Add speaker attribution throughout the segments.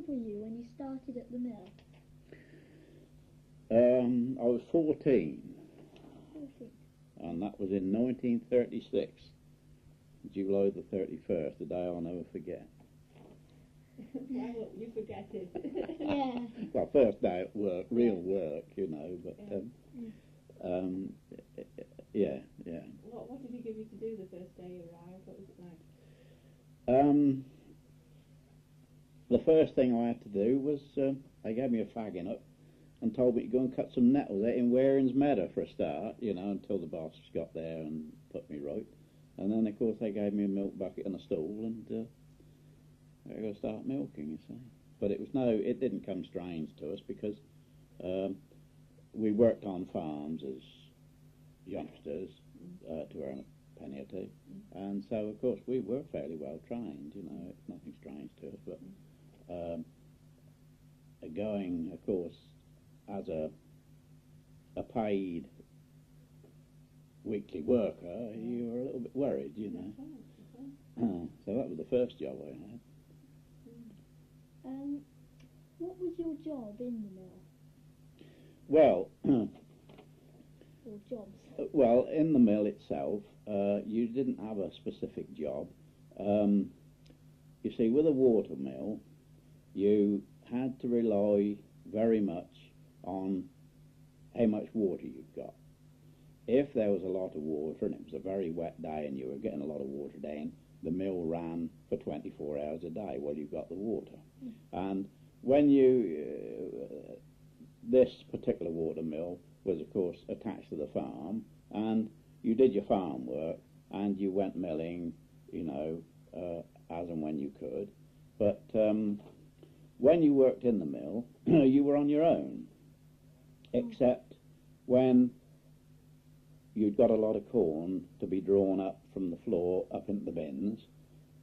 Speaker 1: old were you when you started at the mill?
Speaker 2: I was 14,
Speaker 1: 14.
Speaker 2: and that was in 1936, July the 31st, the day I'll never forget.
Speaker 3: Why won't you forget it?
Speaker 1: Yeah.
Speaker 2: Well, first day at work, real work, you know, but yeah.
Speaker 3: What did he give you to do the first day you arrived? What was it like?
Speaker 2: The first thing I had to do was they gave me a fagging up and told me to go and cut some nettles out in Waring's Meadow for a start, you know, until the boss got there and put me right. And then, of course, they gave me a milk bucket and a stool, and I got to start milking, you see. But it didn't come strange to us because we worked on farms as youngsters to earn a penny or two. And so, of course, we were fairly well trained, you know, it's nothing strange to us. But going, of course, as a paid weekly worker, you were a little bit worried, you know. So that was the first job I had.
Speaker 1: What was your job in the mill?
Speaker 2: Well,
Speaker 1: Or jobs?
Speaker 2: well, in the mill itself, you didn't have a specific job. You see, with a water mill, you had to rely very much on how much water you've got. If there was a lot of water and it was a very wet day and you were getting a lot of water down, the mill ran for 24 hours a day while you got the water. And when this particular water mill was, of course, attached to the farm, and you did your farm work and you went milling, you know, as and when you could. But when you worked in the mill, you were on your own, except when you'd got a lot of corn to be drawn up from the floor up into the bins.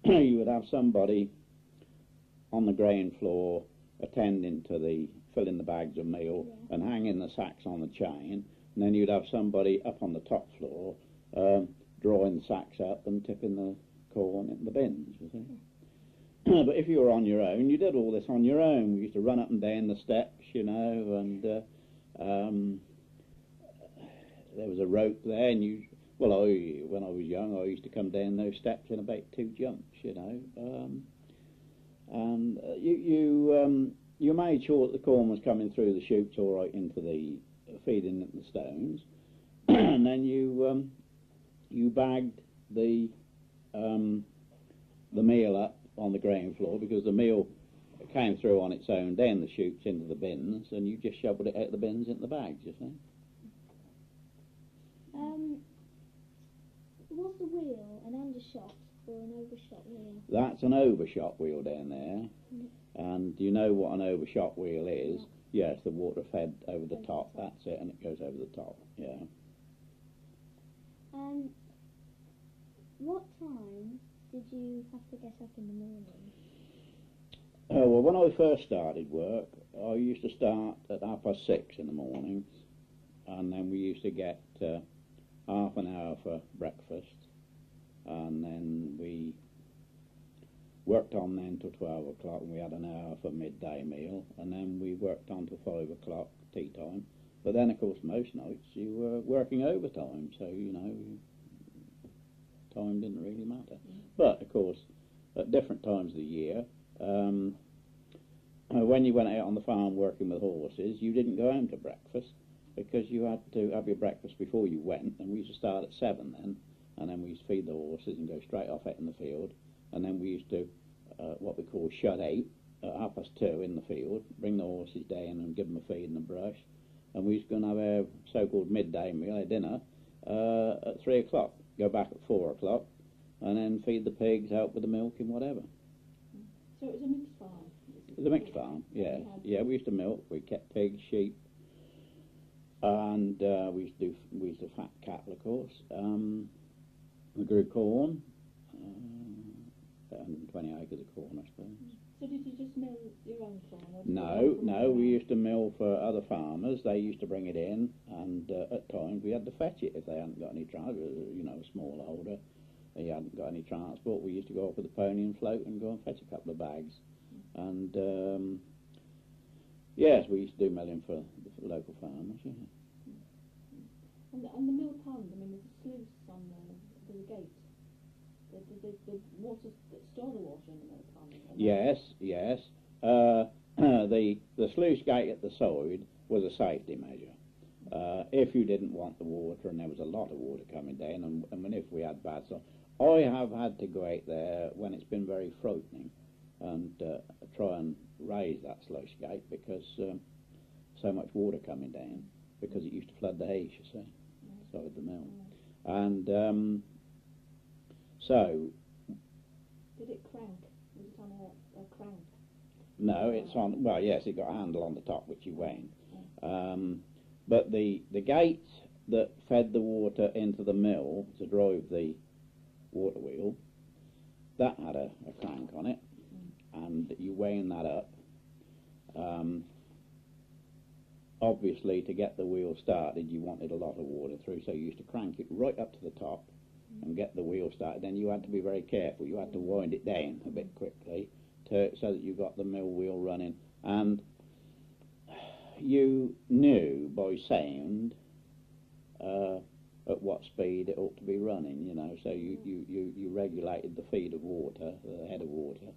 Speaker 2: You would have somebody on the grain floor attending to filling the bags of meal and hanging the sacks on the chain, and then you'd have somebody up on the top floor drawing the sacks up and tipping the corn in the bins, you see. But if you were on your own, you did all this on your own. We used to run up and down the steps, you know, and there was a rope there, and when I was young, I used to come down those steps in about 2 jumps, you know. And you made sure that the corn was coming through the chutes all right into the feeding into the stones, and then you bagged the meal up on the grain floor, because the meal came through on its own down the chutes into the bins, and you just shoveled it out of the bins into the bags, you see.
Speaker 1: Was the wheel an undershot or an overshot wheel?
Speaker 2: That's an overshot wheel down there. And do you know what an overshot wheel is? Yes, the water fed over the top, that's it, and it goes over the top, yeah.
Speaker 1: What time did you have to get up in the morning?
Speaker 2: Well, when I first started work, I used to start at 6:30 in the morning, and then we used to get half an hour for breakfast, and then we worked on then till 12 o'clock, and we had an hour for midday meal, and then we worked on till 5 o'clock tea time. But then, of course, most nights you were working overtime, so, you know, time didn't really matter. But, of course, at different times of the year, when you went out on the farm working with horses, you didn't go home to breakfast, because you had to have your breakfast before you went, and we used to start at 7 then, and then we used to feed the horses and go straight off out in the field, and then we used to, what we call shut out, at 2:30 in the field, bring the horses down and give them a feed and a brush, and we used to go and have our so-called midday meal, our dinner, at 3 o'clock, go back at 4 o'clock, and then feed the pigs, help with the milk and whatever.
Speaker 3: So it was a mixed farm?
Speaker 2: It was a mixed farm, yeah. Yeah, we used to milk, we kept pigs, sheep, and we used to fat cattle, of course. We grew corn, 120 acres of corn, I suppose.
Speaker 3: So did you just mill your own corn?
Speaker 2: No, we used to mill for other farmers. They used to bring it in, and at times we had to fetch it if they hadn't got any transport. You know, a smallholder, he hadn't got any transport. We used to go up with a pony and float and go and fetch a couple of bags. And yes, we used to do milling for the local farmers. Yeah.
Speaker 3: And the mill pond, I mean, there's a sluice on the gate. The water, store the water in the mill pond.
Speaker 2: Yes, yes. The sluice gate at the side was a safety measure. If you didn't want the water, and there was a lot of water coming down, and if we had bad storms, I have had to go out there when it's been very frightening and try and raise that sluice gate because so much water coming down, because it used to flood the heath, you see, inside the mill. And so...
Speaker 3: Did it crank? Was it on a crank?
Speaker 2: No, it's on, well, yes, it got a handle on the top, which you wound. But the gate that fed the water into the mill to drive the water wheel, that had a crank on it, and you wound that up. Obviously, to get the wheel started, you wanted a lot of water through, so you used to crank it right up to the top and get the wheel started. Then you had to be very careful. You had to wind it down a bit quickly so that you got the mill wheel running. And you knew by sound at what speed it ought to be running, you know, so you regulated the feed of water, the head of water,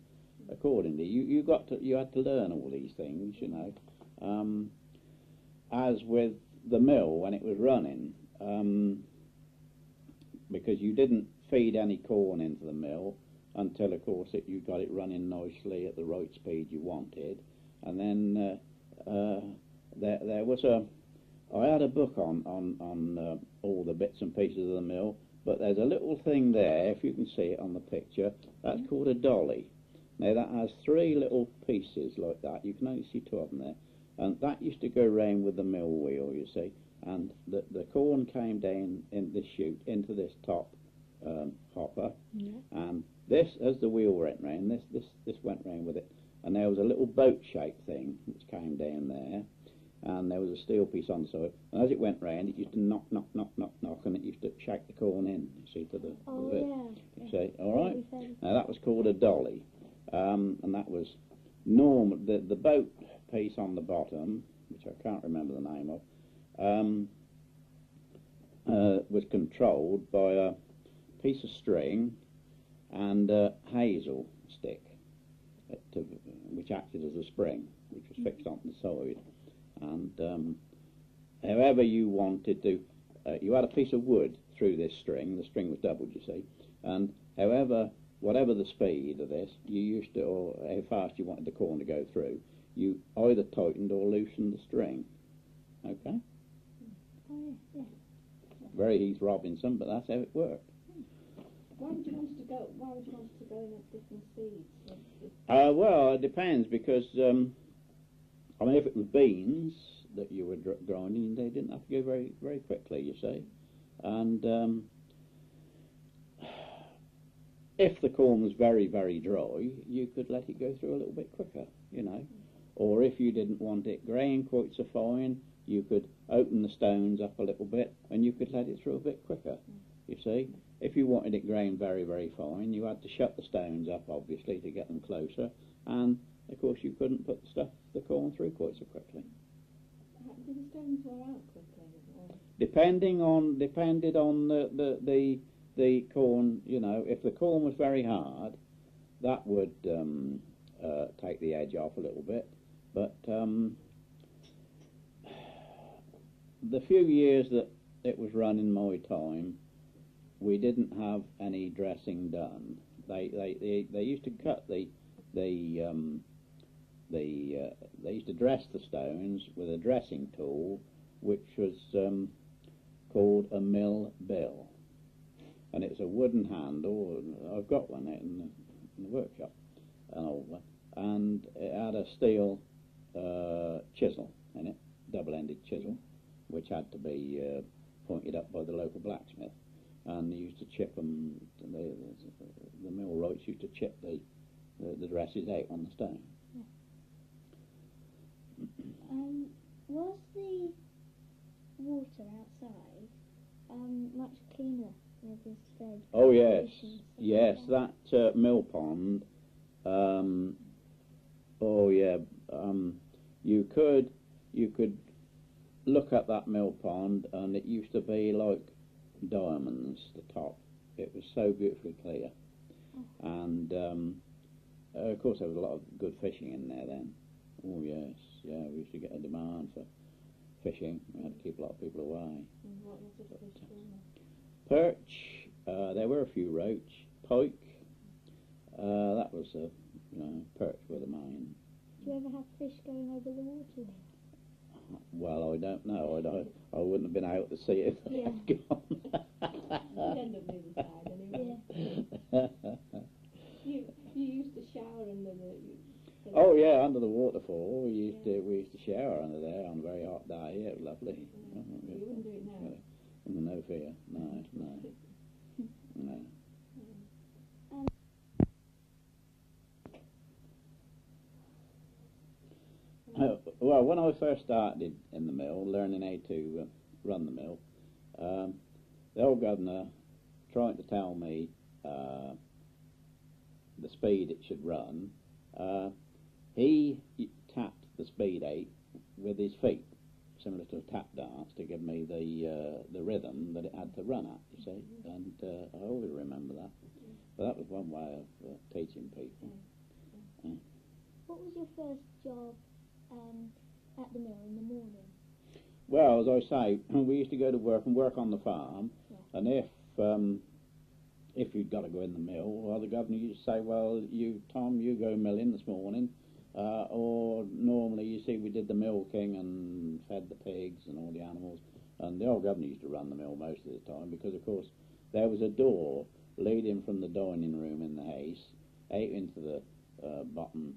Speaker 2: accordingly. You had to learn all these things, you know. As with the mill when it was running, because you didn't feed any corn into the mill until, of course, you got it running nicely at the right speed you wanted. And then there was I had a book on all the bits and pieces of the mill, but there's a little thing there, if you can see it on the picture, that's called a dolly. Now that has 3 little pieces like that. You can only see 2 of them there. And that used to go round with the mill wheel, you see. And the corn came down in this chute into this top hopper. Yeah. And this, as the wheel went round, this went round with it. And there was a little boat-shaped thing which came down there. And there was a steel piece on the side. And as it went round, it used to knock, knock, knock, knock, knock, and it used to shake the corn in, you see, to the bit.
Speaker 1: Yeah.
Speaker 2: See, all right? Now, that was called a dolly. And that was normal. The boat piece on the bottom, which I can't remember the name of, was controlled by a piece of string and a hazel stick, which acted as a spring, which was fixed on the side. And however you wanted to, you had a piece of wood through this string. The string was doubled, you see, and whatever the speed of this, you used to, or how fast you wanted the corn to go through, you either tightened or loosened the string. Okay?
Speaker 1: Oh, yeah.
Speaker 2: Very Heath Robinson, but that's how it worked.
Speaker 3: Why would you want it to go? Why would you want it to go in at different speeds?
Speaker 2: Well, it depends, because I mean, if it was beans that you were grinding, they didn't have to go very, very quickly, you see. And if the corn was very, very dry, you could let it go through a little bit quicker, you know. Or if you didn't want it grain quite so fine, you could open the stones up a little bit and you could let it through a bit quicker, you see. If you wanted it grain very, very fine, you had to shut the stones up, obviously, to get them closer. And, of course, you couldn't put the corn through quite so quickly.
Speaker 3: Did the stones wear out quickly? Or?
Speaker 2: Depended on the corn, you know. If the corn was very hard, that would take the edge off a little bit. But the few years that it was running my time, we didn't have any dressing done. They used to cut they used to dress the stones with a dressing tool, which was called a mill bill, and it's a wooden handle. I've got one out in the workshop, an old one, and it had a steel chisel in it, double-ended chisel, which had to be pointed up by the local blacksmith. And they used to chip them. The millwrights used to chip the dresses out on the stone.
Speaker 1: Was the water outside much cleaner than it is today?
Speaker 2: Oh yes, yes. That mill pond Oh yeah, you could look at that mill pond, and it used to be like diamonds. The top, it was so beautifully clear, and of course there was a lot of good fishing in there then. Oh yes, yeah, we used to get a demand for fishing. We had to keep a lot of people away.
Speaker 3: And what was the fish for?
Speaker 2: Perch, there were a few roach, pike. That was perch were the main.
Speaker 1: Do you ever have fish going over the water?
Speaker 2: Well, I don't know. I wouldn't have been out to see it.
Speaker 1: Yeah.
Speaker 3: You'd end up being sad anyway.
Speaker 1: Yeah.
Speaker 3: You used to shower under the.
Speaker 2: Oh yeah, under the waterfall. We used to shower under there on a very hot day. Yeah, it was lovely.
Speaker 3: Yeah. You wouldn't do it now.
Speaker 2: No fear. No. No. Well, when I first started in the mill, learning how to run the mill, the old governor trying to tell me the speed it should run, he tapped the speed out with his feet, similar to a tap dance, to give me the rhythm that it had to run at, you see, and I always remember that. But that was one way of teaching people.
Speaker 1: What was your first job at the mill in the morning?
Speaker 2: Well, as I say, we used to go to work and work on the farm, and if you'd got to go in the mill, well, the governor used to say, well, Tom, you go milling this morning, or normally, you see, we did the milking and fed the pigs and all the animals, and the old governor used to run the mill most of the time, because, of course, there was a door leading from the dining room in the house out into the bottom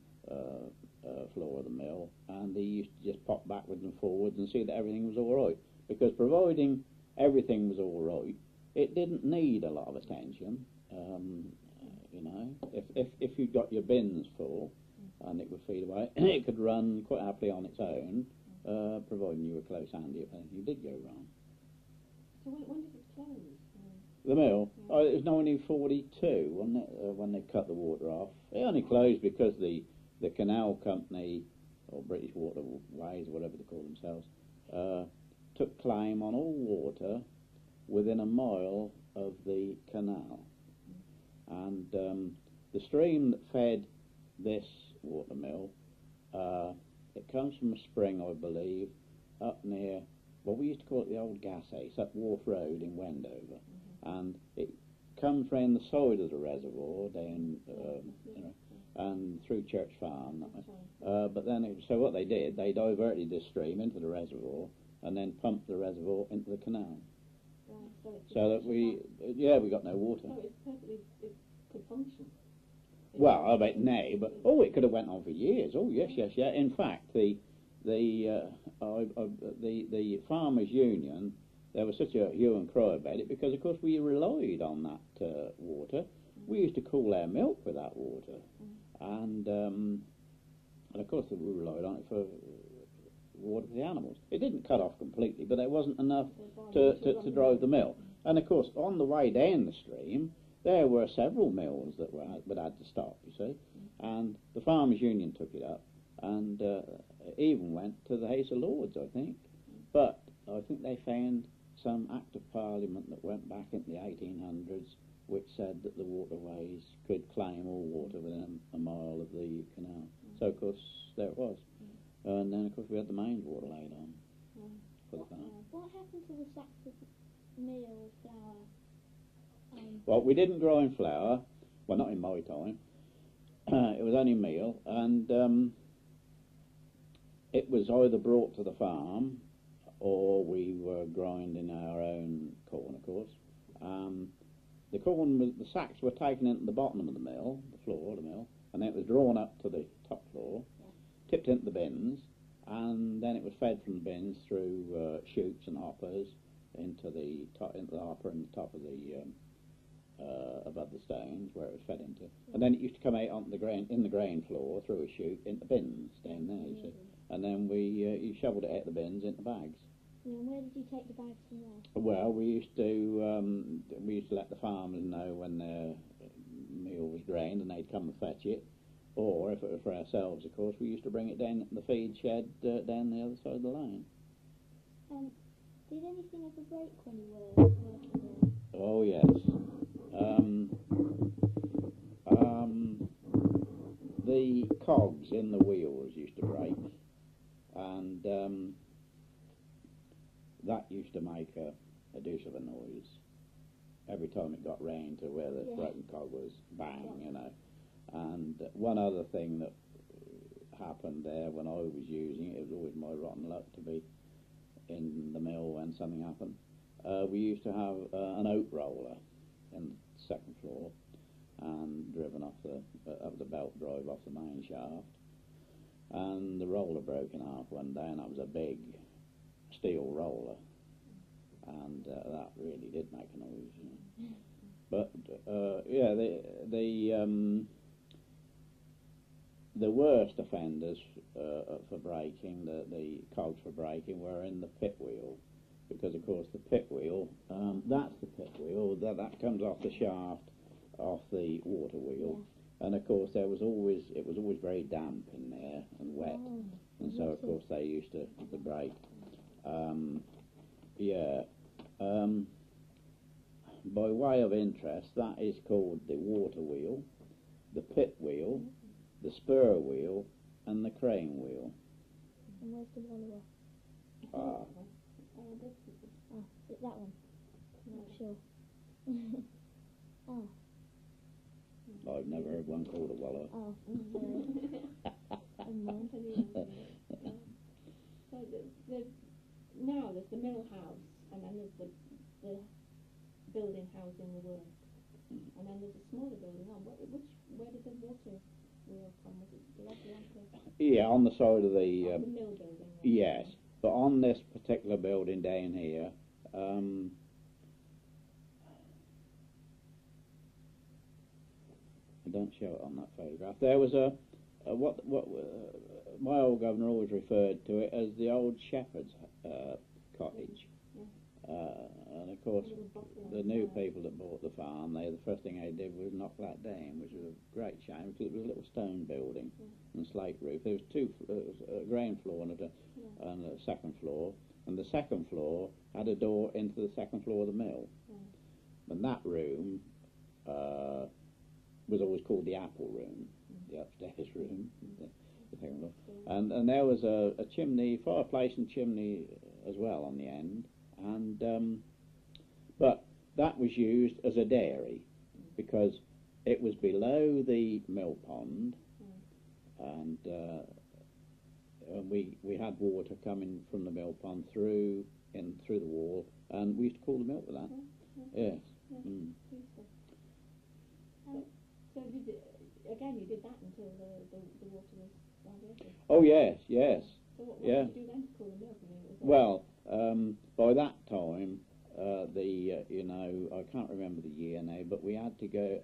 Speaker 2: floor of the mill, and he used to just pop backwards and forwards and see that everything was all right, because providing everything was all right, it didn't need a lot of attention. If you'd got your bins full and it would feed away, it could run quite happily on its own, providing you were close handy if anything did go wrong.
Speaker 3: So when did it close?
Speaker 2: The mill? Oh, it was 1942, wasn't it, when they cut the water off. It only closed because the canal company, or British Waterways, or whatever they call themselves, took claim on all water within a mile of the canal. And the stream that fed this water mill, it comes from a spring, I believe, up near, well, we used to call it the old gas house, up Wharf Road in Wendover. And it comes round the side of the reservoir, down, and through Church Farm. But then, so what they did, they diverted this stream into the reservoir and then pumped the reservoir into the canal.
Speaker 3: Right,
Speaker 2: so that we got no water.
Speaker 3: So it's perfectly, it could function.
Speaker 2: Well, I bet nay, but it could have went on for years. Oh yes. In fact, the farmers' union, there was such a hue and cry about it, because of course we relied on that water. We used to cool our milk with that water, and of course we relied on it for water for the animals. It didn't cut off completely, but there wasn't enough to drive the mill. And of course, on the way down the stream, there were several mills that had to stop, you see, and the farmers' union took it up, and even went to the House of Lords, I think. But I think they found some Act of Parliament that went back into the 1800s, which said that the waterways could claim all water within a mile of the canal. So, of course, there it was. And then, of course, we had the mains water laid on for the farm.
Speaker 1: What happened to the sacks of meal, flour?
Speaker 2: Well, we didn't grow in flour. Well, not in my time. It was only meal, and it was either brought to the farm, or we were grinding our own corn, of course. The corn, the sacks were taken into the bottom of the mill, the floor of the mill, and then it was drawn up to the top floor, tipped into the bins, and then it was fed from the bins through chutes and hoppers into the hopper in the top of the above the stones where it was fed into, and then it used to come out onto the grain floor through a chute into bins down there, you see, and then you shoveled it out the bins into bags.
Speaker 1: And where did you take the bags from there?
Speaker 2: Well, we used to let the farmers know when their meal was drained, and they'd come and fetch it. Or if it was for ourselves, of course, we used to bring it down the feed shed down the other side of the lane.
Speaker 1: Did anything ever break when you were working there?
Speaker 2: Oh yes. The cogs in the wheels used to break, and that used to make a deuce of a noise every time it got round to where the broken cog was. Bang, you know. And one other thing that happened there when I was using it, it was always my rotten luck to be in the mill when something happened. We used to have an oat roller in the second floor, and driven off the belt drive off the main shaft, and the roller broke in half one day, and that was a big steel roller, and that really did make a noise, you know. But yeah, the worst offenders for braking, the cogs for braking, were in the pit wheel, because of course the pit wheel, that's the pit wheel that comes off the shaft, off the water wheel, and of course it was always very damp in there and wet, and so of course they used to break. By way of interest, that is called the water wheel, the pit wheel, the spur wheel, and the crane wheel.
Speaker 1: And where's the wallower? That one? Not sure.
Speaker 2: I've never heard one called a wallower.
Speaker 3: So now there's the mill house, and then there's the building housing the works, and then there's a smaller building on. Where did the water wheel come? Was it directly onto?
Speaker 2: Yeah, on the side of the
Speaker 3: the mill building. Right?
Speaker 2: yes, but on this particular building down here, I don't show it on that photograph. There was what my old governor always referred to it as the old shepherd's cottage. And of course, the new people that bought the farm, the first thing they did was knock that down, which was a great shame, because it was a little stone building and slate roof. There was a ground floor and a second floor, and the second floor had a door into the second floor of the mill. And that room was always called the apple room, the upstairs room, the second floor. And there was a chimney, fireplace and chimney as well on the end. And but that was used as a dairy, because it was below the mill pond, and we had water coming from the mill pond through the wall, and we used to cool the milk with that. Yes.
Speaker 3: So you did that until the water was diverted?
Speaker 2: Oh yes, yes.
Speaker 3: So what
Speaker 2: yeah.
Speaker 3: did you do then to cool the milk?
Speaker 2: Well, by that time, I can't remember the year now, but we had to go,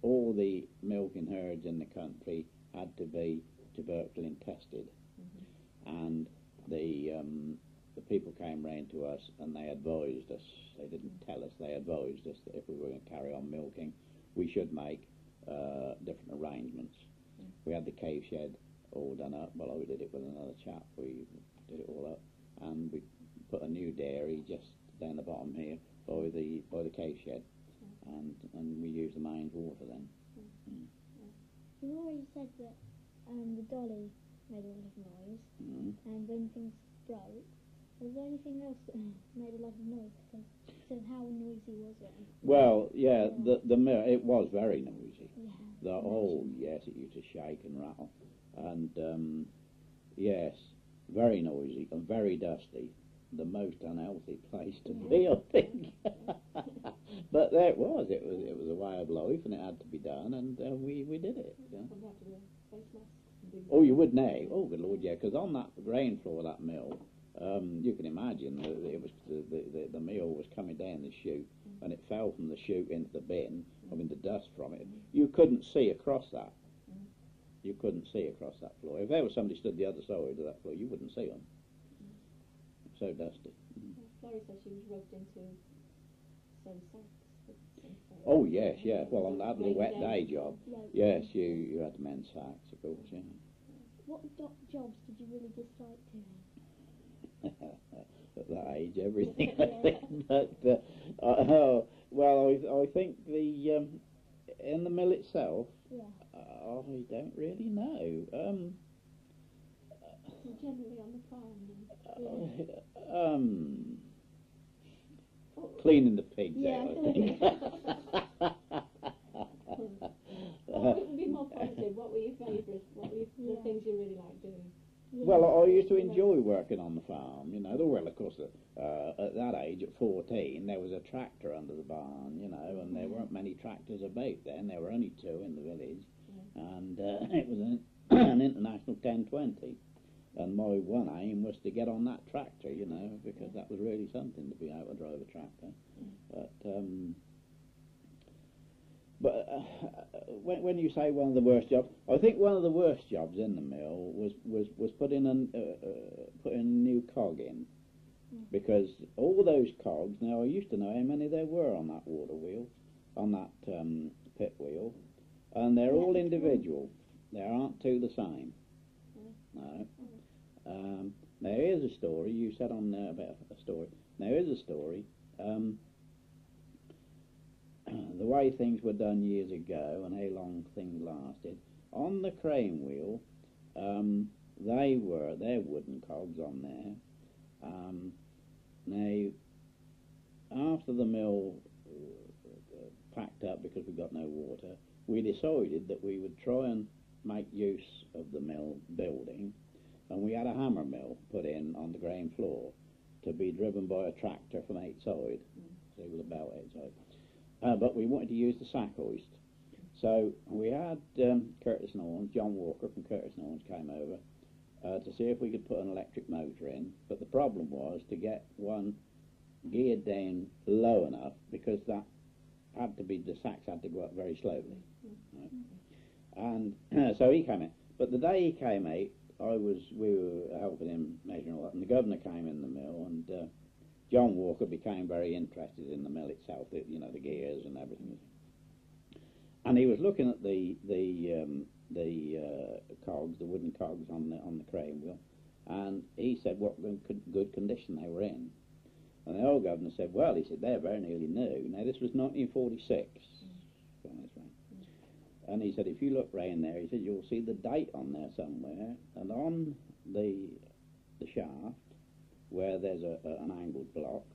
Speaker 2: all the milking herds in the country had to be tuberculin tested. And the people came round to us and they advised us, they didn't tell us, they advised us that if we were going to carry on milking, we should make different arrangements. We had the cave shed all done up. Well, I did it with another chap. We did it all up, and we put a new dairy just down the bottom here by the cave shed, and we used the mains water then.
Speaker 1: You already said that the dolly made a lot of noise, and when things broke, was there anything else that made a lot of noise? So how noisy was it?
Speaker 2: Well, yeah, the mill, it was very noisy.
Speaker 1: Yeah.
Speaker 2: Yes, it used to shake and rattle, and yes, very noisy and very dusty. The most unhealthy place to be, I think. But there it was. It was a way of life, and it had to be done, and we did it. Yeah. Oh, you would now. Oh, good Lord, yeah, because on that grain floor of that mill, you can imagine it was the meal was coming down the chute, and it fell from the chute into the bin. I mean, the dust from it. You couldn't see across that. You couldn't see across that floor. If there was somebody stood the other side of that floor, you wouldn't see them. So dusty.
Speaker 3: Florrie says she was roped into some sacks.
Speaker 2: Oh yes, yes. Well, that was a wet day job.
Speaker 1: Like,
Speaker 2: Yes, you had to mend sacks, of course. Yeah.
Speaker 1: what jobs did you really dislike doing?
Speaker 2: At that age, everything.
Speaker 1: Yeah.
Speaker 2: But well, I think the in the mill itself,
Speaker 1: Yeah.
Speaker 2: I don't really know.
Speaker 3: Generally on the farm.
Speaker 2: Cleaning the pigs
Speaker 1: Yeah.
Speaker 2: out, I think.
Speaker 3: What would be more positive? What were your favourites? What were the things you really liked doing?
Speaker 1: Yeah.
Speaker 2: Well, I used to enjoy working on the farm, you know. Well, of course, at that age, at 14, there was a tractor under the barn, you know, and there weren't many tractors about then. There were only 2 in the village, and it was an International 1020. And my one aim was to get on that tractor, you know, because that was really something to be able to drive a tractor. But when you say one of the worst jobs, I think one of the worst jobs in the mill was putting a new cog in, because all those cogs. Now I used to know how many there were on that water wheel, on that pit wheel, and they're all individual. There aren't 2 the same. No. Now here's a story. You said on there about a story. Now here's a story. The way things were done years ago and how long things lasted. On the crane wheel, they're wooden cogs on there. Now, after the mill packed up because we got no water, we decided that we would try and make use of the mill building, and we had a hammer mill put in on the ground floor to be driven by a tractor from outside, so with a belt outside. But we wanted to use the sack hoist. So we had Curtis and Owens, John Walker from Curtis and Owens came over to see if we could put an electric motor in. But the problem was to get one geared down low enough, because that had to be, the sacks had to go up very slowly. Right? And so he came in. But the day he came out, we were helping him measuring all that, and the governor came in the mill, and John Walker became very interested in the mill itself, you know, the gears and everything. And he was looking at the cogs, the wooden cogs on the crane wheel, and he said what good condition they were in. And the old governor said, well, he said, they're very nearly new. Now, this was 1946. And he said, if you look round there, he said, you'll see the date on there somewhere. And on the shaft, where there's an angled block,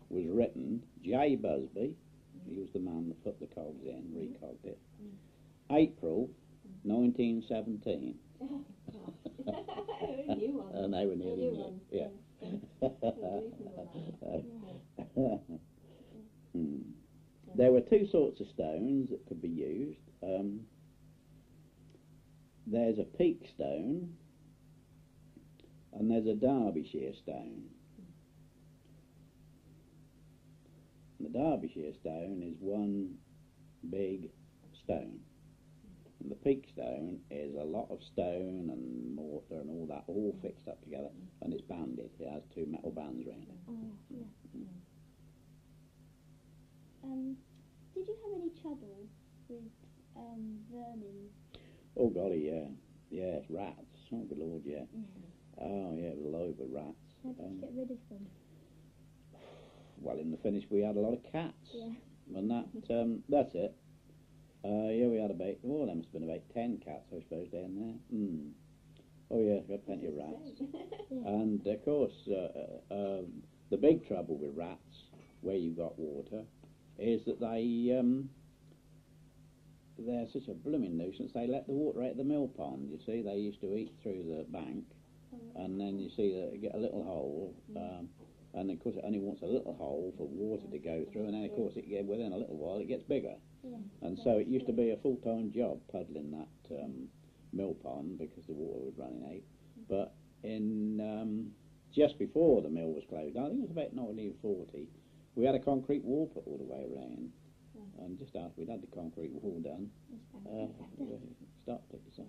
Speaker 2: was written J. Busby. He was the man that put the cogs in, recogged it. April 1917. And they were nearly new. Yeah. There were 2 sorts of stones that could be used. There's a peak stone, and there's a Derbyshire stone. The Derbyshire stone is one big stone, and the peak stone is a lot of stone and mortar and all that, all fixed up together, and it's banded. It has 2 metal bands around it.
Speaker 1: Oh, yeah. Did you have any trouble with vermin?
Speaker 2: Oh golly, yeah. Yes, rats. Oh good Lord, yeah. Oh yeah, it was a load of rats.
Speaker 1: How did you get rid of them?
Speaker 2: Well, in the finish we had a lot of cats.
Speaker 1: Yeah.
Speaker 2: And that's it. Yeah, we had about, there must have been about 10 cats, I suppose, down there. Oh yeah, got plenty of rats.
Speaker 1: Yeah.
Speaker 2: And of course, the big trouble with rats, where you got water, is that they're such a blooming nuisance. They let the water out of the mill pond, you see. They used to eat through the bank, and then you see they get a little hole, and of course it only wants a little hole for water to go through, and then of course within a little while it gets bigger.
Speaker 1: Yeah.
Speaker 2: And so it used to be a full-time job puddling that mill pond because the water was running out. But in just before the mill was closed, I think it was about 1940, we had a concrete wall put all the way around. And just after we'd had the concrete wall done, we stopped it. So.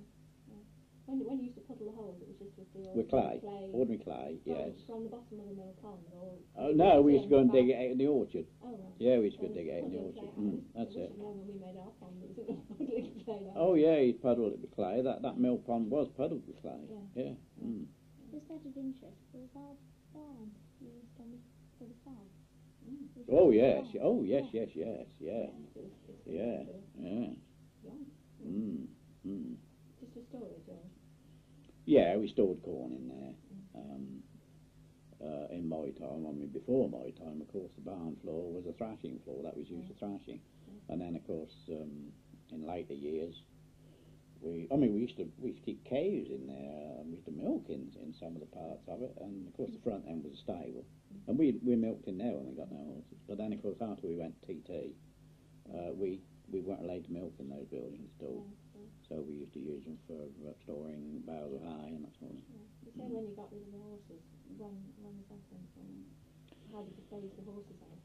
Speaker 3: When you used to puddle the holes, it was just with the
Speaker 2: With clay, ordinary clay, yes.
Speaker 3: From the bottom of the mill pond, or...
Speaker 2: Oh, no, we used to go and dig it out in the orchard.
Speaker 3: Oh, right.
Speaker 2: Yeah, we used to go dig it out in the orchard. That's it.
Speaker 3: When we made our pond, it was puddling clay.
Speaker 2: Oh, yeah, you puddled it with clay. That mill pond was puddled with clay. Yeah.
Speaker 1: Just out of interest, was our barn used for the farm?
Speaker 2: Oh, yes. Oh, yes. Yeah.
Speaker 3: Just for storage, or?
Speaker 2: Yeah, we stored corn in there. In my time, I mean, before my time, of course, the barn floor was a thrashing floor. That was used for thrashing. And then, of course, in later years, we used to keep cows in there. We used to milk in some of the parts of it. And, of course, the front end was a stable. And we milked in there when we got no horses. But then, of course, after we went TT, we weren't allowed to milk in those buildings at all. So we used to use them for storing bales of hay and that sort of thing.
Speaker 3: You say when you got rid of the horses, when was that then? How did you phase the horses out?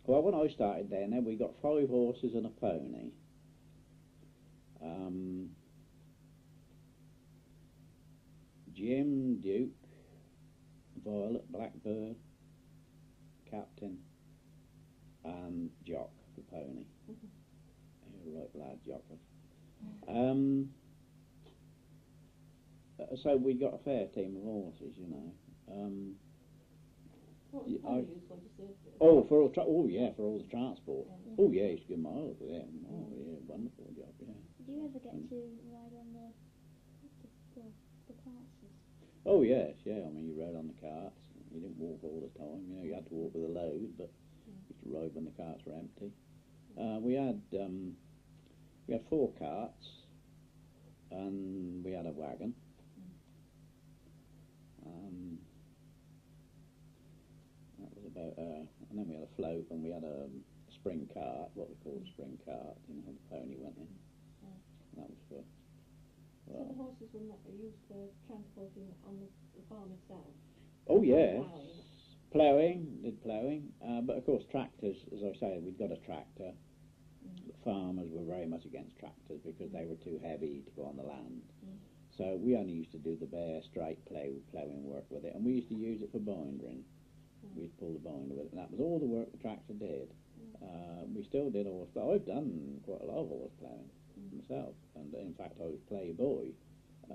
Speaker 2: Well, when I started then we got 5 horses and a pony. Jim, Duke, Violet, Blackbird, Captain, and Jock, the pony. Right lad, Jockers. So we got a fair team of horses, you know.
Speaker 3: What was the pony used for?
Speaker 2: For all for all the transport. Yeah. Oh yeah, it's good miles with them. Oh yeah, wonderful job. Yeah.
Speaker 1: Did you ever get to ride on the carts?
Speaker 2: Oh yes, yeah. I mean, you rode on the carts. You didn't walk all the time. You know, you had to walk with a load, but you used to ride when the carts were empty. We had 4 carts, and we had a wagon. That was about, and then we had a float, and we had a spring cart, what we call a spring cart. You know, the pony went in. That was for.
Speaker 3: So the horses were not used for transporting on the farm itself.
Speaker 2: Oh yes, ploughing. But of course, tractors. As I say, we'd got a tractor. Farmers were very much against tractors because they were too heavy to go on the land. So we only used to do the bare straight ploughing work with it, and we used to use it for bindering. We'd pull the binder with it, and that was all the work the tractor did. We still did horse ploughing. I've done quite a lot of horse ploughing myself, and in fact I was playboy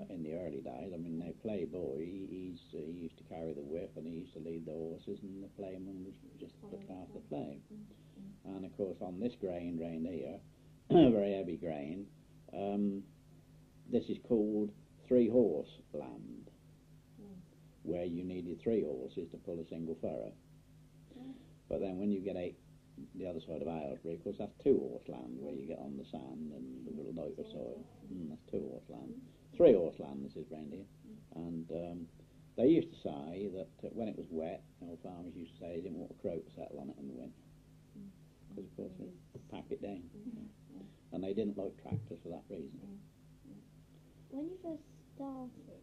Speaker 2: in the early days. I mean, now playboy, he used to carry the whip, and he used to lead the horses, and the ploughman was just looked after the plough. And of course, on this grain round here, very heavy grain, this is called 3-horse land, where you needed 3 horses to pull a single furrow. But then when you get out the other side of Aylesbury, of course, that's 2-horse land, where you get on the sand and the little local soil. That's 2-horse land. 3-horse land, this is round here. And they used to say that when it was wet, old farmers used to say they didn't want a crow to settle on it in the winter, because of course it would pack it down. And they didn't like tractors for that reason.
Speaker 1: When you first started,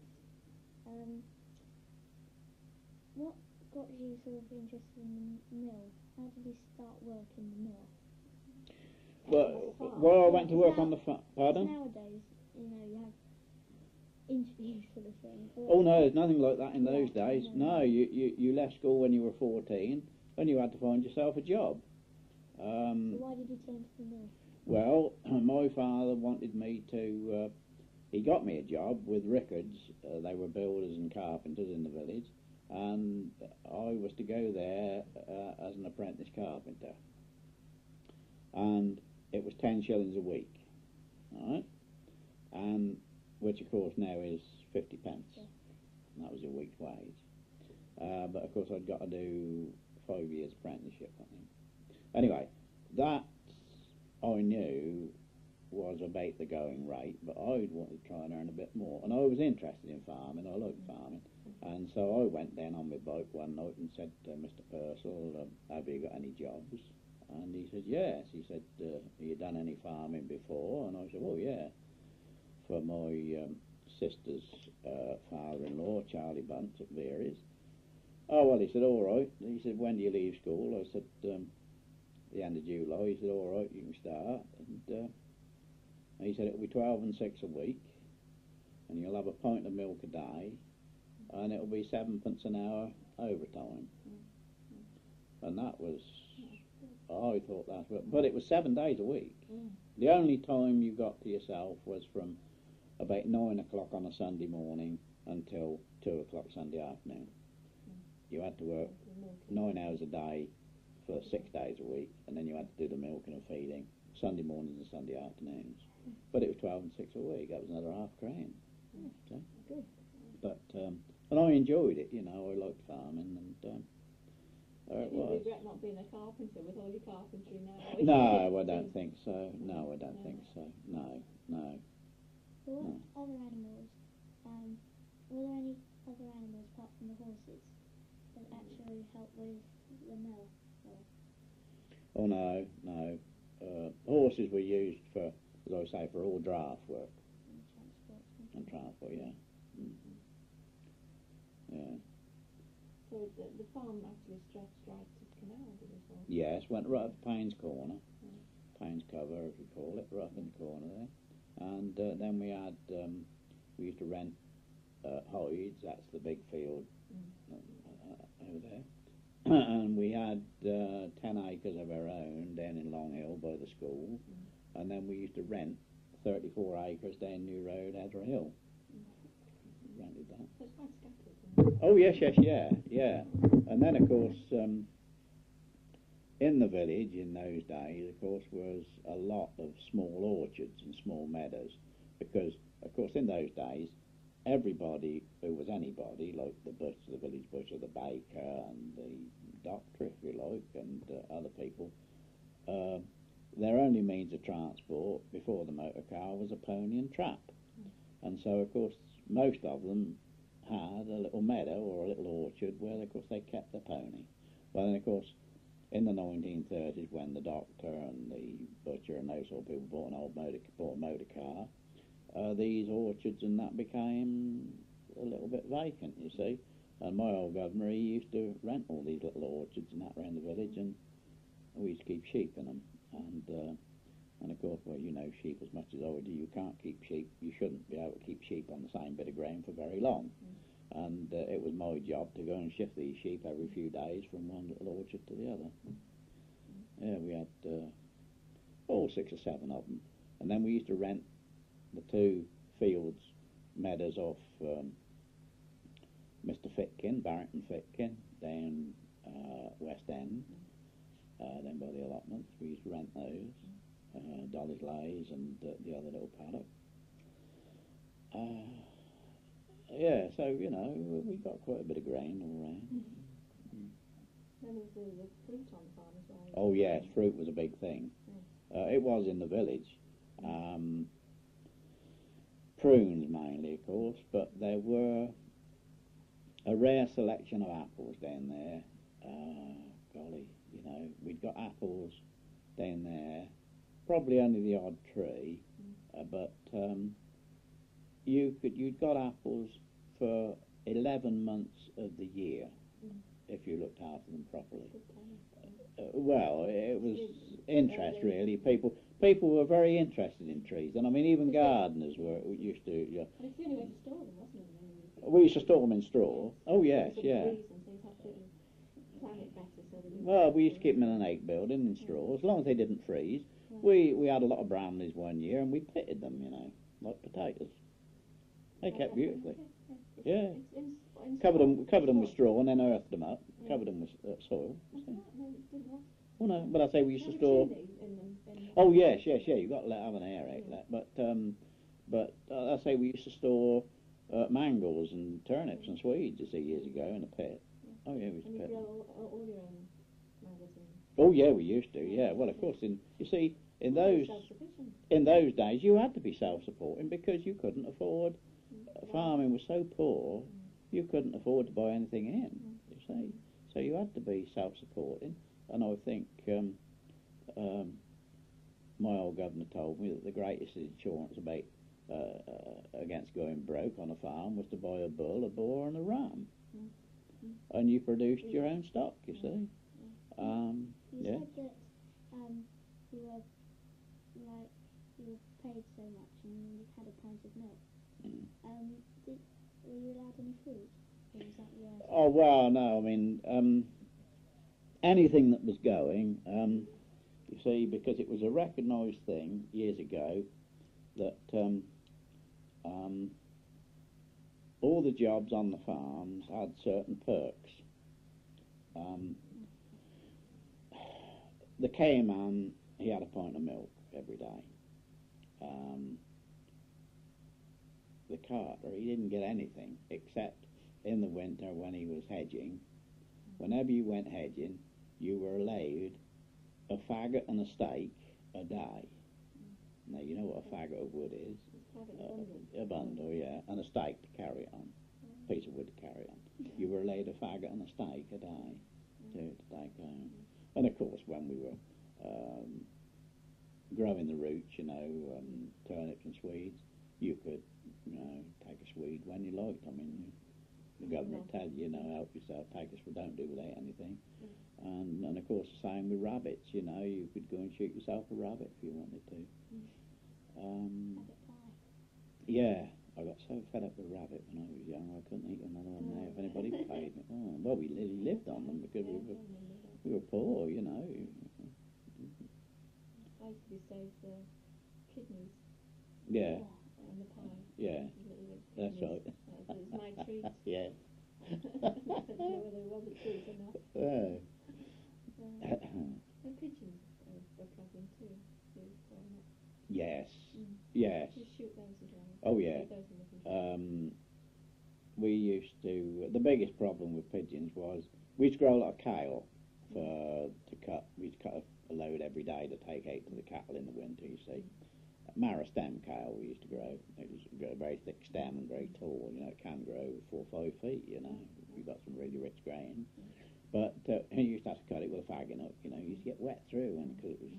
Speaker 1: what got you sort of interested in the mill? How did you start work in the mill?
Speaker 2: Well, I went to work on the farm. Pardon?
Speaker 1: Nowadays, you know, you have interviews sort of thing.
Speaker 2: Oh no, there's nothing like that in those days. No, you left school when you were 14, and you had to find yourself a job.
Speaker 1: So why did you turn to the mill?
Speaker 2: Well, my father wanted me to. He got me a job with Rickards. They were builders and carpenters in the village, and I was to go there as an apprentice carpenter. And it was 10 shillings a week, right? And which of course now is 50 pence.
Speaker 1: Yeah.
Speaker 2: And that was a week's wage. But of course I'd got to do 5 years apprenticeship, I think. Anyway, that I knew was about the going rate, but I'd wanted to try and earn a bit more. And I was interested in farming, I liked farming. And so I went down on my bike one night and said, Mr. Purcell, have you got any jobs? And he said, yes. He said, have you done any farming before? And I said, well, yeah, for my sister's father-in-law, Charlie Bunce at Veery's. Oh, well, he said, all right. He said, when do you leave school? I said, the end of July. He said, all right, you can start. And he said, it'll be 12 and 6 a week. and you'll have a pint of milk a day, and it'll be 7p an hour overtime. And that was, I thought that, but it was 7 days a week. The only time you got to yourself was from about 9 o'clock on a Sunday morning until 2 o'clock Sunday afternoon. You had to work 9 hours a day for 6 days a week, and then you had to do the milking and feeding Sunday mornings and Sunday afternoons. But it was 12 and 6 a week. That was another £5,000. So,
Speaker 1: Good.
Speaker 2: but and I enjoyed it. You know, I liked farming, and there it
Speaker 3: You
Speaker 2: was.
Speaker 3: regret not being a carpenter with all your carpentry now?
Speaker 2: No, I don't think so. No, I don't think so. No, no.
Speaker 1: So what other animals, were there any other animals apart from the horses that actually help with the mill?
Speaker 2: Oh no, no. Horses were used for, as I say, for all draft work and transport. Yeah. Yeah.
Speaker 3: So the farm actually stretched right to the canal, did it? Or?
Speaker 2: Yes, went right up to Payne's Corner, Payne's Cover, as we call it, right up in the corner there. And then we had, we used to rent hides. That's the big field over there. And we had 10 acres of our own down in Long Hill by the school, and then we used to rent 34 acres down New Road, Edra Hill. Rented that.
Speaker 3: So it's quite scattered. Isn't it?
Speaker 2: Oh yes, yes, yeah. And then of course, in the village in those days, of course, was a lot of small orchards and small meadows, because of course in those days, everybody who was anybody, like the butcher, the village butcher, the baker, and the doctor, if you like, and other people, their only means of transport before the motor car was a pony and trap. And so, of course, most of them had a little meadow or a little orchard where, of course, they kept their pony. Well, then, of course, in the 1930s, when the doctor and the butcher and those sort of people bought a motor car, these orchards and that became a little bit vacant, you see. And my old governor, he used to rent all these little orchards and that around the village, and we used to keep sheep in them. And of course, well, you know sheep as much as I do. You can't keep sheep. You shouldn't be able to keep sheep on the same bit of ground for very long. And it was my job to go and shift these sheep every few days from one little orchard to the other. Yeah, we had 6 or 7 of them. And then we used to rent the 2 fields, meadows off Mr. Fitkin, Barrington Fitkin, down West End, then by the allotments. We used to rent those, Dolly's Lays and the other little paddock. Yeah, so, you know, we got quite a bit of grain all around.
Speaker 3: Then there was the fruit on the farm as well.
Speaker 2: Oh yes, fruit was a big thing. It was in the village. Prunes mainly, of course, but there were a rare selection of apples down there. Golly, you know, we'd got apples down there, probably only the odd tree, but you'd got apples for 11 months of the year if you looked after them properly. Well, it was interest really. People were very interested in trees, and I mean even gardeners used to. Yeah.
Speaker 3: But it's the only way to store them, wasn't it?
Speaker 2: We used to store them in straw. Oh yes, yeah. Well, we used to keep them in an egg building in straw, as long as they didn't freeze. We had a lot of bramleys one year, and we pitted them, you know, like potatoes. They kept beautifully. Yeah. Covered them with straw and then earthed them up. Covered them with soil. Oh no, but I say we used to store. Oh yes, you got to have an air outlet. But I say we used to store mangels and turnips and Swedes, you see, years ago in a pit. Oh yeah, we used to pit.
Speaker 3: All your own magazines.
Speaker 2: Oh yeah, we used to. Yeah, well of course, in those days you had to be self-supporting because you couldn't afford. Farming was so poor, you couldn't afford to buy anything in. You see, so you had to be self-supporting. And I think my old governor told me that the greatest insurance against going broke on a farm was to buy a bull, a boar, and a ram. And you produced your own stock. You see.
Speaker 1: You said that you were paid so much and you had a pint of milk. Were you allowed any fruit? Or was that your
Speaker 2: Oh, well, no, I mean, anything that was going, you see, because it was a recognised thing years ago that all the jobs on the farms had certain perks. The K-man, he had a pint of milk every day. The carter, he didn't get anything except in the winter when he was hedging. Whenever you went hedging, you were allowed a faggot and a stake a day. Now, you know what a faggot of wood is? A bundle, yeah, and a stake to carry it on, a piece of wood to carry it on. You were allowed a faggot and a stake a day to take home. And of course, when we were growing the roots, you know, turnips and swedes, you could, you know, take a swede when you liked. I mean, the government tell you, help yourself, take a swede, don't do without anything. And of course, the same with rabbits, you know, you could go and shoot yourself a rabbit if you wanted to. Yeah, I got so fed up with rabbit when I was young, I couldn't eat another one now if anybody paid me. Oh, well, we lived on them because we were poor, you know.
Speaker 3: I used to save the kidneys.
Speaker 2: Yeah.
Speaker 3: And the pie.
Speaker 2: Yeah. That's right.
Speaker 3: It was my treat.
Speaker 2: Yeah.
Speaker 3: I don't know whether it was a treat or not. And pigeons are a problem too.
Speaker 2: Yes. Yes.
Speaker 3: You shoot those as well.
Speaker 2: Oh, yeah. We used to, the biggest problem with pigeons was, we used to grow a lot of kale to cut. We used to cut a load every day to take out to the cattle in the winter, you see. Marrow stem kale we used to grow. It was a very thick stem and very tall, you know, it can grow 4 or 5 feet, you know, if you've got some really rich grain. But you used to have to cut it with a fagging up, you know, you used to get wet through, and cause it was...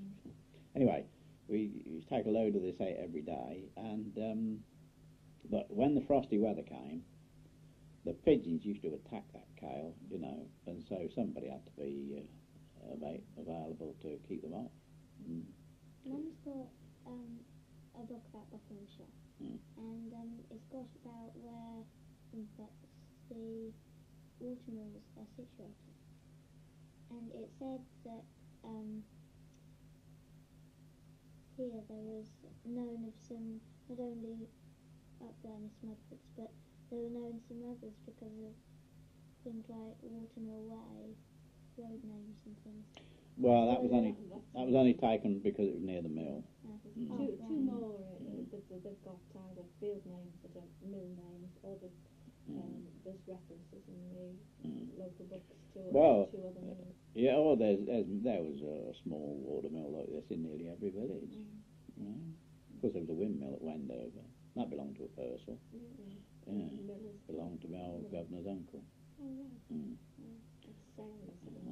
Speaker 2: Anyway, we used to take a load of this out every day, and but when the frosty weather came, the pigeons used to attack that kale, you know, and so somebody had to be available to keep them off.
Speaker 1: Mum's got a book about Buckinghamshire, and it's got about where the water mills are situated, and it said that here there was known of some, not only up there in the Smugfords, but there were known some others because of things like Watermill Way, road names and things.
Speaker 2: Well, that was only taken because it was near the mill.
Speaker 3: Two more they've got either field names that are mill names, or there's references in the local books to two other mills.
Speaker 2: Yeah, there was a small water mill like this in nearly every village. You know? Of course, there was a windmill at Wendover. That belonged to a Purcell. Yeah, belonged to my old governor's uncle.
Speaker 1: Oh, right.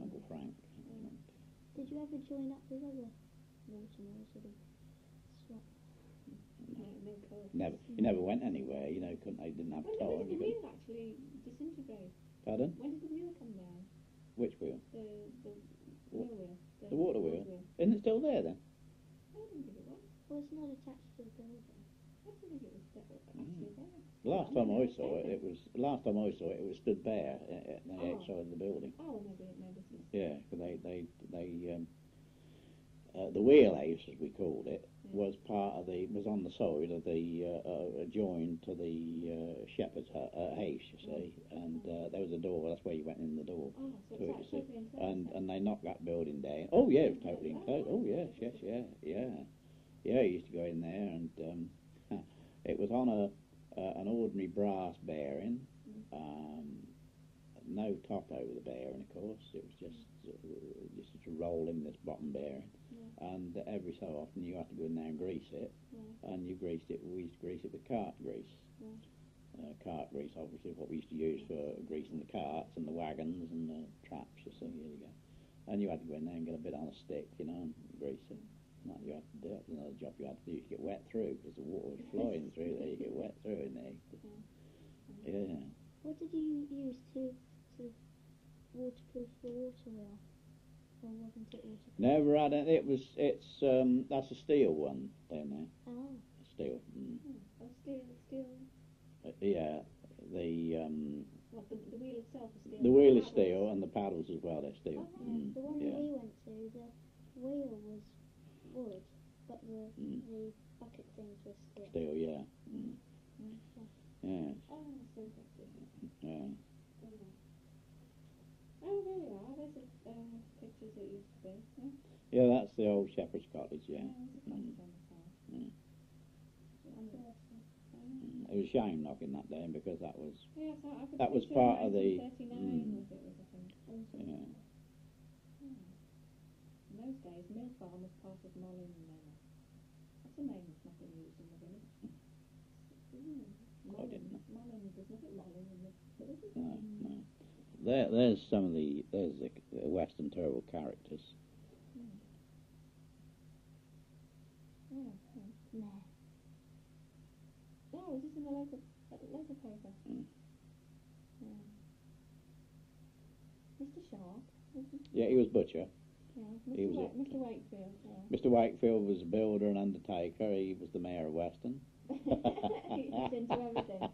Speaker 2: Uncle Frank.
Speaker 1: Did you ever join up with other water mills, sort of swap?
Speaker 2: Never. He never went anywhere. You know, they didn't have time.
Speaker 3: When did the wheel actually disintegrate?
Speaker 2: Pardon?
Speaker 3: When did the wheel come down?
Speaker 2: Which wheel?
Speaker 3: The mill wheel.
Speaker 2: The water wheel. Isn't it still there then?
Speaker 3: I didn't think it was.
Speaker 1: Well, it's not attached to the building.
Speaker 3: I didn't think it was actually there.
Speaker 2: Last time I saw it, it was stood bare at the outside of the building.
Speaker 3: Oh, maybe it's...
Speaker 2: Yeah, because the wheelhouse, as we called it, was on the side of the joined to the shepherd's house, you see, and there was a door. That's where you went in the door.
Speaker 3: Oh, so it's like totally enclosed.
Speaker 2: And they knocked that building down. Oh yeah, it was totally enclosed. Oh yes, yeah. I used to go in there, and it was on an ordinary brass bearing. No top over the bearing, of course. It was just to roll in this bottom bearing. And every so often you had to go in there and grease it. And you greased it. We used to grease it with cart grease. Cart grease, obviously, is what we used to use for greasing the carts and the wagons and the traps. You see, here you go. And you had to go in there and get a bit on a stick, you know, and grease it. No, you had to do it. Another job you had to do. You get wet through because the water was flying through there. You get wet through in there. Yeah.
Speaker 1: What did you use to waterproof the water wheel? Or wasn't it waterproof?
Speaker 2: Never had it. That's a steel one down there.
Speaker 1: Oh.
Speaker 2: Steel.
Speaker 3: Oh, steel
Speaker 2: Yeah, the
Speaker 3: What, the wheel itself is steel?
Speaker 2: the wheel is
Speaker 3: Paddles?
Speaker 2: steel and the paddles as well. They're steel.
Speaker 3: Oh, right.
Speaker 1: The one
Speaker 2: yeah.
Speaker 1: that we went to, the wheel was wood, but the bucket things were steel.
Speaker 2: Steel, yeah. Yeah.
Speaker 3: Oh, that's interesting.
Speaker 2: Yeah.
Speaker 3: Oh, there you are. There's pictures it used to be. Yeah,
Speaker 2: Yeah, that's the old shepherd's cottage. Yeah.
Speaker 3: there's a cottage on the side.
Speaker 2: It was a shame knocking that down because that was
Speaker 3: Yes, I could
Speaker 2: that was
Speaker 3: picture
Speaker 2: part of the.
Speaker 3: 1939 was it, I think.
Speaker 2: Yeah.
Speaker 3: In those days, Mill Farm was part of Mollen Manor. That's a name that's not been used in the village.
Speaker 2: I didn't know.
Speaker 3: Mollen, there's nothing Mollen in the village.
Speaker 2: No, no. There's some of the Weston Turville characters.
Speaker 3: Yeah.
Speaker 1: No.
Speaker 3: Oh, is this in the local paper? Yeah. Mr. Sharp?
Speaker 2: Yeah, he was butcher.
Speaker 3: Yeah.
Speaker 2: He was
Speaker 3: Mr. Wakefield, yeah.
Speaker 2: Mr. Wakefield was a builder and undertaker. He was the mayor of Weston.
Speaker 3: He's into everything.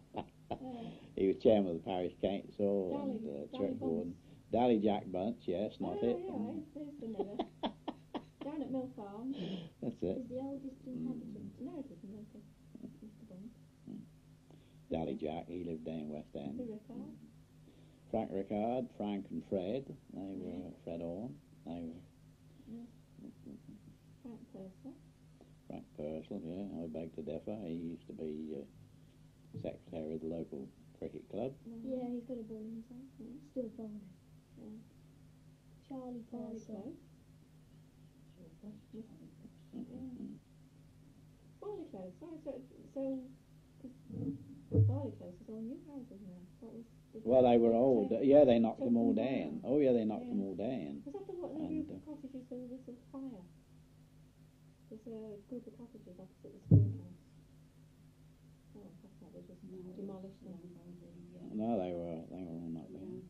Speaker 2: He was chairman of the parish council
Speaker 3: Dally-
Speaker 2: and
Speaker 3: Dally
Speaker 2: church board.
Speaker 3: Bunce.
Speaker 2: Dally Jack Bunch, yes, not it.
Speaker 3: Yeah, there's the miller. Down at Mill Farm.
Speaker 2: That's it.
Speaker 1: Is the oldest inhabitant.
Speaker 3: No, it isn't, okay. Mr. Bond.
Speaker 2: Dally Jack, he lived down West End.
Speaker 3: The Rickard.
Speaker 2: Frank Rickard, Frank and Fred, they were Fred Orme, they were
Speaker 3: Frank Purser.
Speaker 2: Frank Purcell, yeah, I beg to differ. He used to be secretary of the local cricket club.
Speaker 1: Yeah, he's got a ball himself. Still bowling.
Speaker 3: Yeah.
Speaker 1: Charlie
Speaker 3: Barley
Speaker 1: Purcell.
Speaker 3: Close. Barley Close. Sorry, so Barley Close is all new houses now. What was the
Speaker 2: Well, they were old. Yeah, they knocked
Speaker 3: took
Speaker 2: them all
Speaker 3: them
Speaker 2: down.
Speaker 3: down.
Speaker 2: Oh, yeah, they knocked them all down.
Speaker 3: Was that the what? The
Speaker 2: And,
Speaker 3: group of cottages where there was a fire. There's a group of cottages opposite the schoolhouse. Oh, that's not. They just demolished them.
Speaker 2: No, they were all knocked down.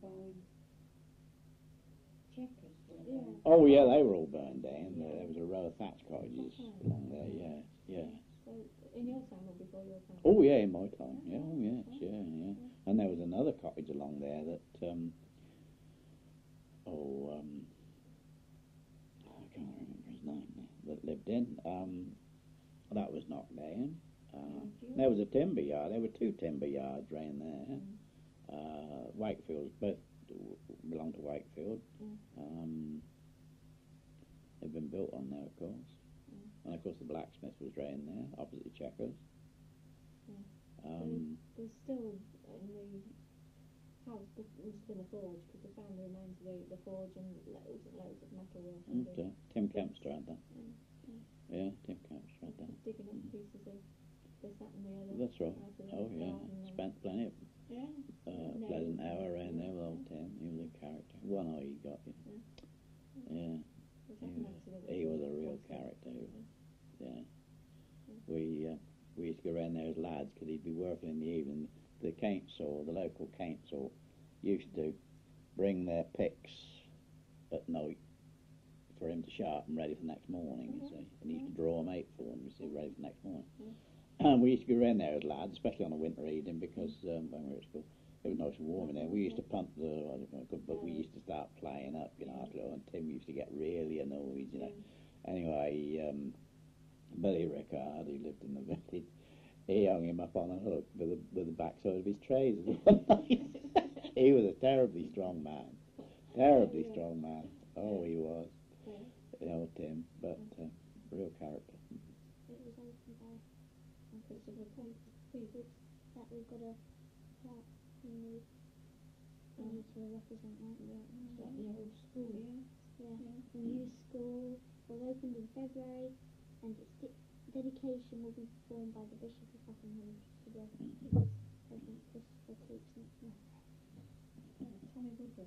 Speaker 3: Yeah.
Speaker 2: Oh, yeah, they were all burned down. There was a row of thatch cottages along there. Yeah, yeah.
Speaker 3: So in your time or before your time?
Speaker 2: Oh, yeah, in my time. Yeah, oh, yes, yeah, yeah. And there was another cottage along there that, I can't remember his name now, that lived in. That was knocked down. There was a timber yard. There were two timber yards round there. Wakefield, both belonged to Wakefield. They've been built on there, of course. And of course the blacksmith was round there, opposite the Checkers.
Speaker 3: There's still in the house, there must have been a forge because they found the remains of the forge and loads and loads of metalwork.
Speaker 2: Okay. Tim Kempster had that. Yeah, Tim Kempster had that.
Speaker 3: Digging up pieces of this, that and the other.
Speaker 2: That's right.
Speaker 3: out of the
Speaker 2: Oh, yeah.
Speaker 3: garden and-
Speaker 2: Spent plenty of
Speaker 3: Yeah.
Speaker 2: pleasant hour around there with old Tim. He was a character. One eye he got, you know. Yeah. He was a real character. Yeah. We used to go around there as lads because he'd be working in the evening. The council, the local council, used to bring their picks at night for him to sharpen ready for the next morning, you see. And he used to draw them out for them, you see, ready for the next morning. And we used to go around there as lads, especially on a winter evening because when we were at school, it was nice and warm in there. We used to pump but we used to start playing up, you know, and Tim used to get really annoyed, you know. Anyway, Billy Rickard, who lived in the village, he hung him up on a hook with the backside of his trousers. He was a terribly strong man. Terribly strong man. Oh, he was. You know, Tim, but real character.
Speaker 1: It was opened by Christopher People that we've got a plaque in the to represent that.
Speaker 3: The old school,
Speaker 1: Yeah. The new school was opened in February and its dedication will be performed by the Bishop of Buckingham to the Reverend Christopher Cleek's next month.
Speaker 3: Tommy Woodruff.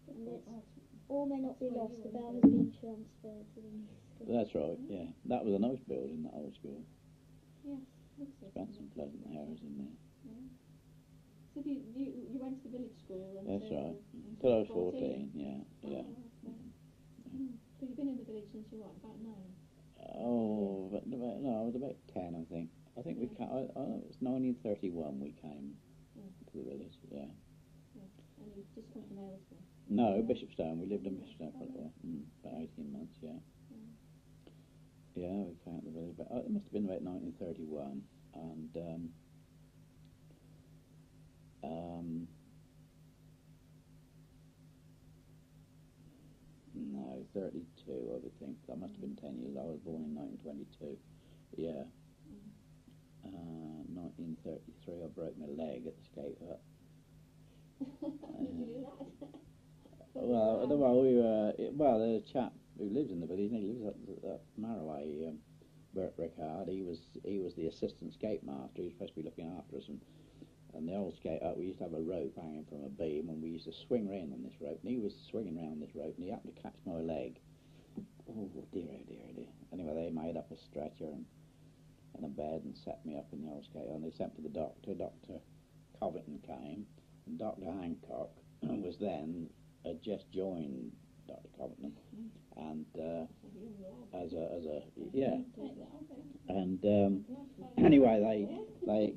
Speaker 1: And it's all may not be lost, the bell has been transferred to the new school.
Speaker 2: That's right, yeah. That was a nice building, that old school.
Speaker 3: Yes.
Speaker 2: Spent some pleasant hours in there.
Speaker 3: So you went to the village school until...
Speaker 2: That's right. Till I was 14, yeah.
Speaker 3: So you've been in the village since you were, about 9?
Speaker 2: Oh, but no, I was about 10, I think. I I think we came. It was 1931 we came to the village. Yeah.
Speaker 3: And you've just come from Aylesbury?
Speaker 2: No, Bishopstone. We lived in Bishopstone for a while. About 18 months. Yeah. Yeah, we came to the village. But it must have been about 1931, and. No, 32, I would think. That must have been 10 years. I was born in 1922. Yeah. 1933, I broke my leg at the skate hut.
Speaker 3: Did you do that?
Speaker 2: The chap who lives in the village, he lives at Marroway, Bert Rickard. He was the assistant skate master. He was supposed to be looking after us, and the old skate hut, we used to have a rope hanging from a beam, and we used to swing round on this rope, and he was swinging round this rope, and he happened to catch my leg. Oh dear, oh dear, oh dear. Anyway, they made up a stretcher and a bed and set me up in the old skate hut, and they sent for the doctor. Dr. Covington came, and Dr. Hancock was then just joined Dr. Covington, and and anyway, they